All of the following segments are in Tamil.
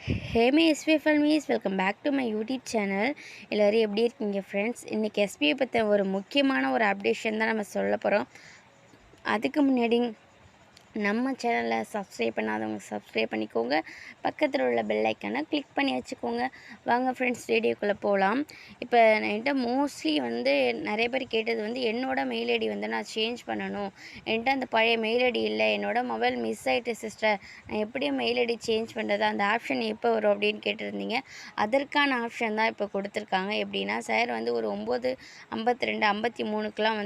Hey my SB Filmies, welcome back to my YouTube channel. எல்லோரும் எப்படி இருக்கீங்க ஃப்ரெண்ட்ஸ்? இன்றைக்கி எஸ்பியை பற்றி ஒரு முக்கியமான ஒரு அப்டேஷன் தான் நம்ம சொல்ல போகிறோம். அதுக்கு முன்னாடி நம்ம சேனலில் சப்ஸ்கிரைப் பண்ணாதவங்க சப்ஸ்கிரைப் பண்ணிக்கோங்க. பக்கத்தில் உள்ள பெல் ஐக்கானை கிளிக் பண்ணி வச்சுக்கோங்க. வாங்க ஃப்ரெண்ட்ஸ், வீடியோக்குள்ளே போகலாம். இப்போ என்கிட்ட மோஸ்ட்லி நிறைய பேர் கேட்டது என்னோடய மெயில் ஐடி நான் சேஞ்ச் பண்ணணும். என்கிட்ட அந்த பழைய மெயில் ஐடி இல்லை, என்னோடய மொபைல் மிஸ் ஆகிட்டு சிஸ்டர், நான் எப்படி மெயில் ஐடி சேஞ்ச் பண்ணுறது, அந்த ஆப்ஷன் எப்போ வரும் அப்படின்னு கேட்டிருந்தீங்க. அதற்கான ஆப்ஷன் தான் இப்போ கொடுத்துருக்காங்க. எப்படின்னா சார் ஒரு 9:52 53க்கெலாம்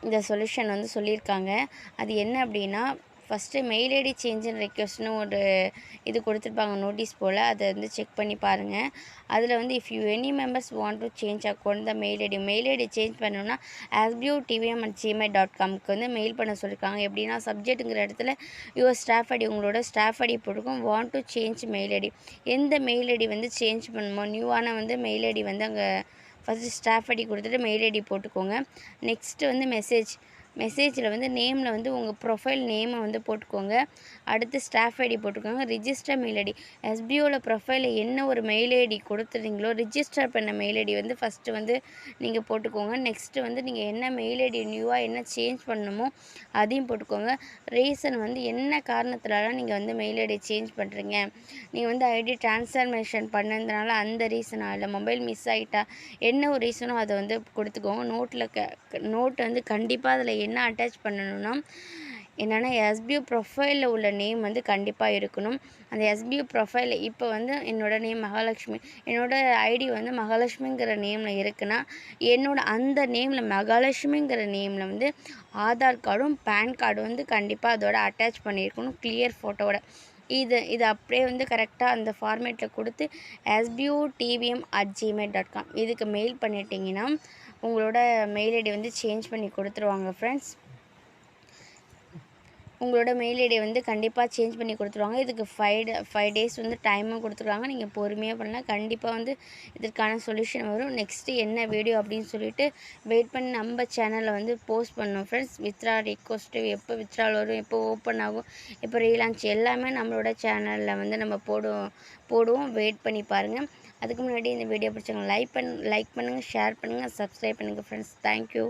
இந்த சொல்யூஷன் சொல்லியிருக்காங்க. அது என்ன அப்படின்னா, ஃபஸ்ட்டு மெயில் ஐடி சேஞ்சுன்னு ரெக்வெஸ்ட்னு ஒரு இது கொடுத்துருப்பாங்க, நோட்டீஸ் போல். அதை செக் பண்ணி பாருங்கள். அதில் if you any members want to change account the mail ID change பண்ணணும்னா sbutvm@gmail.comக்கு மெயில் பண்ண சொல்லியிருக்காங்க. எப்படின்னா சப்ஜெக்ட்டுங்கிற இடத்துல யுவர் ஸ்டாஃப் ஐடி, உங்களோட ஸ்டாஃப் ஐடி போட்டிருக்கோம். Want to change mail ID, எந்த மெயில் ஐடி சேஞ்ச் பண்ணணுமோ, நியூவான மெயில் ஐடி அங்கே ஃபஸ்ட்டு ஸ்டாஃப் ஐடி கொடுத்துட்டு மெயில் ஐடி போட்டுக்கோங்க. நெக்ஸ்ட்டு மெசேஜில் நேமில் உங்கள் ப்ரொஃபைல் நேமை போட்டுக்கோங்க. அடுத்து ஸ்டாஃப் ஐடி போட்டுக்கோங்க. ரிஜிஸ்டர் மெயில் ஐடி, எஸ்பிஓவில் ப்ரொஃபைலில் என்ன ஒரு மெயில் ஐடி கொடுத்துருந்தீங்களோ ரிஜிஸ்டர் பண்ண மெயில் ஐடி ஃபஸ்ட்டு நீங்கள் போட்டுக்கோங்க. நெக்ஸ்ட்டு நீங்கள் என்ன மெயில் ஐடி நியூவாக என்ன சேஞ்ச் பண்ணணுமோ அதையும் போட்டுக்கோங்க. ரீசன் என்ன காரணத்தினால நீங்கள் மெயில் ஐடி சேஞ்ச் பண்ணுறீங்க, நீங்கள் ஐடி ட்ரான்ஸ்ஃபர்மேஷன் பண்ணதுனால அந்த ரீசனாக, இல்லை மொபைல் மிஸ் ஆகிட்டா, என்ன ஒரு ரீசனோ அதை கொடுத்துக்கோங்க. நோட் கண்டிப்பாக அதில் என்ன அட்டாச் பண்ணணும்னா, என்னென்னா எஸ்பியூ ப்ரொஃபைலில் உள்ள நேம் கண்டிப்பாக இருக்கணும். அந்த எஸ்பியூ ப்ரொஃபைலில் இப்போ என்னோடய நேம் மகாலட்சுமி, என்னோடய ஐடி மகாலட்சுமிங்கிற நேமில் இருக்குன்னா, அந்த நேமில் மகாலட்சுமிங்கிற நேமில் ஆதார் கார்டும் பேன் கார்டும் கண்டிப்பாக அதோட அட்டாச் பண்ணியிருக்கணும், கிளியர் ஃபோட்டோவோட. இது அப்படியே கரெக்டாக அந்த ஃபார்மேட்டில் கொடுத்து sbutvm@gmail.com இதுக்கு மெயில் பண்ணிட்டீங்கன்னா உங்களோட மெயில் ஐடி சேஞ்ச் பண்ணி கொடுத்துருவாங்க ஃப்ரெண்ட்ஸ். உங்களோட மெயில் ஐடி கண்டிப்பாக சேஞ்ச் பண்ணி கொடுத்துருவாங்க. இதுக்கு 5 டேஸ் டைமும் கொடுத்துருவாங்க. நீங்கள் பொறுமையாக பண்ணலாம். கண்டிப்பாக இதற்கான சொல்யூஷன் வரும். நெக்ஸ்ட்டு என்ன வீடியோ அப்படின்னு சொல்லிட்டு வெயிட் பண்ணி நம்ம சேனலில் போஸ்ட் பண்ணோம் ஃப்ரெண்ட்ஸ். வித்ரா ரிக்வஸ்ட்டு எப்போ வித்ரால் வரும், எப்போ ஓப்பன் ஆகும், இப்போ ரீலான்ச் எல்லாமே நம்மளோட சேனலில் நம்ம போடுவோம். வெயிட் பண்ணி பாருங்கள். அதுக்கு முன்னாடி இந்த வீடியோ பிடிச்சவங்க லைக் பண்ணுங்கள், ஷேர் பண்ணுங்கள், சப்ஸ்கிரைப் பண்ணுங்கள் ஃப்ரெண்ட்ஸ். தேங்க்யூ.